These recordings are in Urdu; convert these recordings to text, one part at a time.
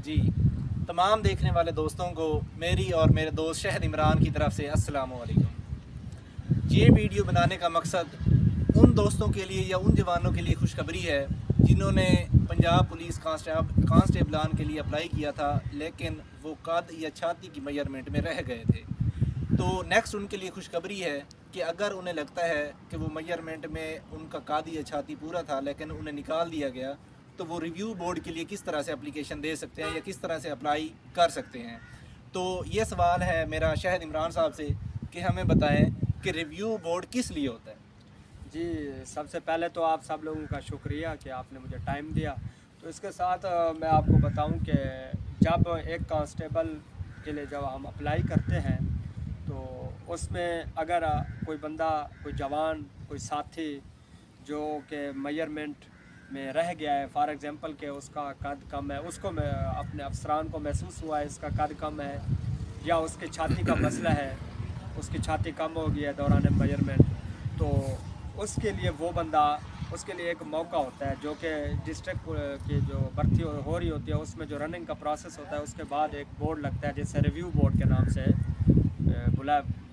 جی تمام دیکھنے والے دوستوں کو میری اور میرے دوست شہد عمران کی طرف سے السلام علیکم۔ یہ ویڈیو بنانے کا مقصد ان دوستوں کے لیے یا ان جوانوں کے لیے خوشخبری ہے جنہوں نے پنجاب پولیس کانسٹیبلان کے لیے اپلائی کیا تھا، لیکن وہ قد یا چھاتی کی میجرمنٹ میں رہ گئے تھے۔ تو نیکسٹ ان کے لیے خوشخبری ہے کہ اگر انہیں لگتا ہے کہ وہ میجرمنٹ میں ان کا قد یا چھاتی پورا تھا لیکن انہیں نکال دیا گیا، تو وہ ریویو بورڈ کے لیے کس طرح سے اپلیکیشن دے سکتے ہیں یا کس طرح سے اپلائی کر سکتے ہیں۔ تو یہ سوال ہے میرا شہد عمران صاحب سے کہ ہمیں بتائیں کہ ریویو بورڈ کس لیے ہوتا ہے۔ جی سب سے پہلے تو آپ سب لوگوں کا شکریہ کہ آپ نے مجھے ٹائم دیا۔ تو اس کے ساتھ میں آپ کو بتاؤں کہ جب ایک کانسٹیبل کے لیے جب ہم اپلائی کرتے ہیں تو اس میں اگر کوئی بندہ، کوئی جوان، کوئی ساتھی جو کہ میجرمنٹ میں رہ گیا ہے، فار ایگزامپل کہ اس کا قد کم ہے، اس کو میں اپنے افسران کو محسوس ہوا ہے اس کا قد کم ہے، یا اس کی چھاتی کا مسئلہ ہے، اس کی چھاتی کم ہو گئی ہے دوران میجرمنٹ، تو اس کے لیے وہ بندہ، اس کے لیے ایک موقع ہوتا ہے جو کہ ڈسٹرکٹ کی جو بھرتی ہو رہی ہوتی ہے اس میں جو رننگ کا پروسیس ہوتا ہے، اس کے بعد ایک بورڈ لگتا ہے جسے ریویو بورڈ کے نام سے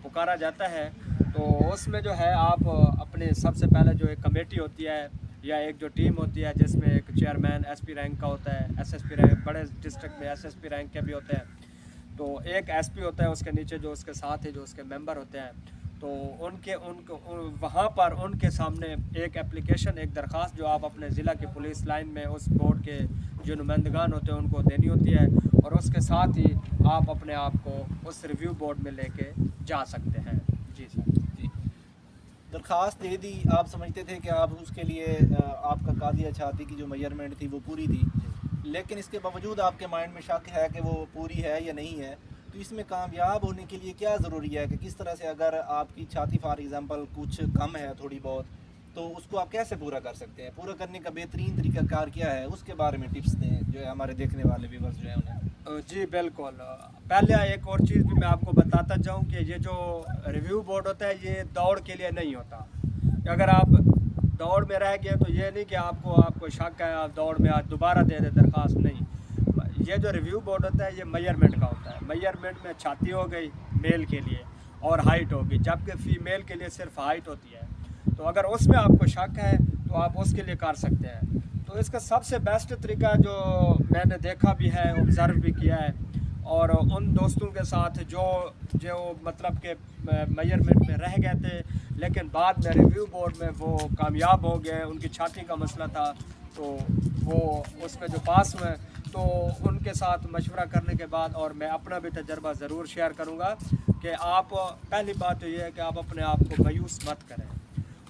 پکارا جاتا ہے۔ تو اس میں جو ہے آپ اپنے سب سے پہلے جو ایک کمیٹی ہوتی ہے یا ایک جو ٹیم ہوتی ہے جس میں ایک چیئرمین ایس پی رینک کا ہوتا ہے، ایس ایس پی رینک، بڑے ڈسٹرکٹ میں ایس ایس پی رینک کے بھی ہوتے ہیں، تو ایک ایس پی ہوتا ہے، اس کے نیچے جو اس کے ساتھ ہی جو اس کے ممبر ہوتے ہیں، تو وہاں پر ان کے سامنے ایک اپلیکیشن، ایک درخواست جو آپ اپنے ضلع کی پولیس لائن میں اس بورڈ کے جو نمائندگان ہوتے ہیں ان کو دینی ہوتی ہے، اور اس کے ساتھ ہی آپ اپنے آپ کو اس ریویو بورڈ میں لے کے جا سکتے ہیں۔ جی سر، جی درخواست دے دی، آپ سمجھتے تھے کہ آپ اس کے لیے آپ کا قد یا چھاتی کی جو میجرمنٹ تھی وہ پوری تھی، لیکن اس کے باوجود آپ کے مائنڈ میں شک ہے کہ وہ پوری ہے یا نہیں ہے، تو اس میں کامیاب ہونے کے لیے کیا ضروری ہے کہ کس طرح سے اگر آپ کی چھاتی فار ایگزامپل کچھ کم ہے تھوڑی بہت، تو اس کو آپ کیسے پورا کر سکتے ہیں؟ پورا کرنے کا بہترین طریقہ کار کیا ہے، اس کے بارے میں ٹپس دیں جو ہے ہمارے دیکھنے والے ویورز جو ہیں انہیں۔ جی بالکل۔ پہلے ایک اور چیز بھی میں آپ کو بتاتا جاؤں کہ یہ جو ریویو بورڈ ہوتا ہے یہ دوڑ کے لیے نہیں ہوتا۔ اگر آپ دوڑ میں رہ گئے تو یہ نہیں کہ آپ کو شک ہے آپ دوڑ میں آج دوبارہ دے دیں درخواست، نہیں۔ یہ جو ریویو بورڈ ہوتا ہے یہ میجرمنٹ کا ہوتا ہے۔ میجرمنٹ میں چھاتی ہو گئی میل کے لیے اور ہائٹ ہوگی، جبکہ فیمیل کے لیے صرف ہائٹ ہوتی ہے۔ تو اگر اس میں آپ کو شک ہے تو آپ اس کے لیے کر سکتے ہیں۔ تو اس کا سب سے بیسٹ طریقہ جو میں نے دیکھا بھی ہے، آبزرو بھی کیا ہے، اور ان دوستوں کے ساتھ جو مطلب کہ میجرمنٹ میں رہ گئے تھے لیکن بعد میں ریویو بورڈ میں وہ کامیاب ہو گئے، ان کی چھاتی کا مسئلہ تھا تو وہ اس میں جو پاس ہوئے، تو ان کے ساتھ مشورہ کرنے کے بعد، اور میں اپنا بھی تجربہ ضرور شیئر کروں گا کہ آپ پہلی بات تو یہ ہے کہ آپ اپنے آپ کو مایوس مت کریں،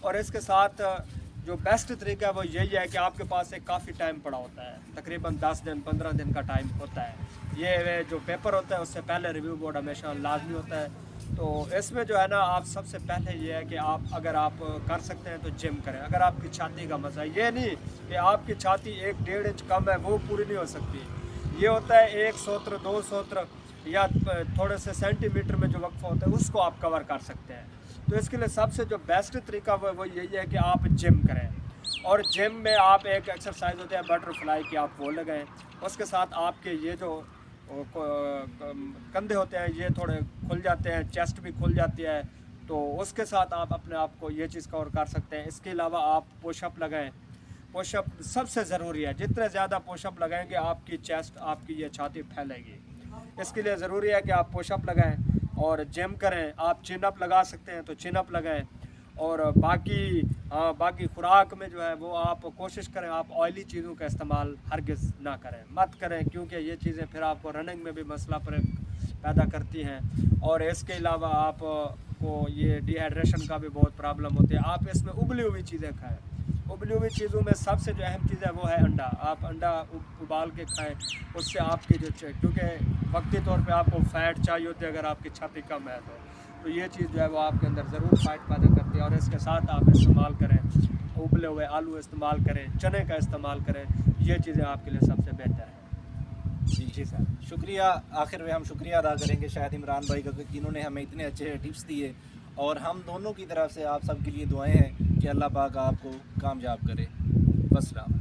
اور اس کے ساتھ جو بیسٹ طریقہ ہے وہ یہی ہے کہ آپ کے پاس ایک کافی ٹائم پڑا ہوتا ہے، تقریباً 10 دن 15 دن کا ٹائم ہوتا ہے۔ یہ جو پیپر ہوتا ہے اس سے پہلے ریویو بورڈ ہمیشہ لازمی ہوتا ہے۔ تو اس میں جو ہے نا آپ سب سے پہلے یہ ہے کہ اگر آپ کر سکتے ہیں تو جم کریں۔ اگر آپ کی چھاتی کا مسئلہ ہے، یہ نہیں کہ آپ کی چھاتی 1-1.5 انچ کم ہے وہ پوری نہیں ہو سکتی، یہ ہوتا ہے 1 سوتر 2 سوتر یا تھوڑے سے سینٹی میٹر میں جو وقفہ ہوتا ہے اس کو آپ کور کر سکتے ہیں۔ تو اس کے لیے سب سے جو بیسٹ طریقہ وہ یہی ہے کہ آپ جم کریں، اور جم میں آپ ایک ایکسرسائز ہوتے ہیں بٹر فلائی کی، آپ وہ لگائیں، اس کے ساتھ آپ کے یہ جو کندھے ہوتے ہیں یہ تھوڑے کھل جاتے ہیں، چیسٹ بھی کھل جاتی ہے، تو اس کے ساتھ آپ اپنے آپ کو یہ چیز کور کر سکتے ہیں۔ اس کے علاوہ آپ پوش اپ لگائیں، پوش اپ سب سے ضروری ہے، جتنے زیادہ پوش اپ لگائیں گے آپ کی چیسٹ، آپ کی یہ چھاتی پھیلے گی، اس کے لیے ضروری ہے کہ آپ پوش اپ لگائیں اور جم کریں۔ آپ چین اپ لگا سکتے ہیں تو چین اپ لگائیں، اور باقی خوراک میں جو ہے وہ آپ کوشش کریں آپ آئلی چیزوں کا استعمال ہرگز نہ کریں، مت کریں، کیونکہ یہ چیزیں پھر آپ کو رننگ میں بھی مسئلہ پیدا کرتی ہیں، اور اس کے علاوہ آپ کو یہ ڈی ہائیڈریشن کا بھی بہت پرابلم ہوتی ہے۔ آپ اس میں ابلی ہوئی چیزیں کھائیں، ابلی ہوئی چیزوں میں سب سے جو اہم چیز ہے وہ ہے انڈا۔ آپ انڈا ابال کے کھائیں، اس سے آپ کی کیونکہ وقتی طور پہ آپ کو فیٹ چاہیے ہوتی ہے اگر آپ کی چھاتی کم ہے تو یہ چیز جو ہے وہ آپ کے اندر ضرور فیٹ پیدا کرتی ہے، اور اس کے ساتھ آپ استعمال کریں، ابلے ہوئے آلو استعمال کریں، چنے کا استعمال کریں، یہ چیزیں آپ کے لیے سب سے بہتر ہیں۔ جی سر، شکریہ۔ آخر میں ہم شکریہ ادا کریں گے شاہد عمران بھائی کا جنہوں نے ہمیں اتنے اچھے ٹپس دیے، اور ہم دونوں کی طرف سے آپ سب کے لیے دعائیں ہیں کہ اللہ پاک آپ کو کامیاب کرے۔ والسلام۔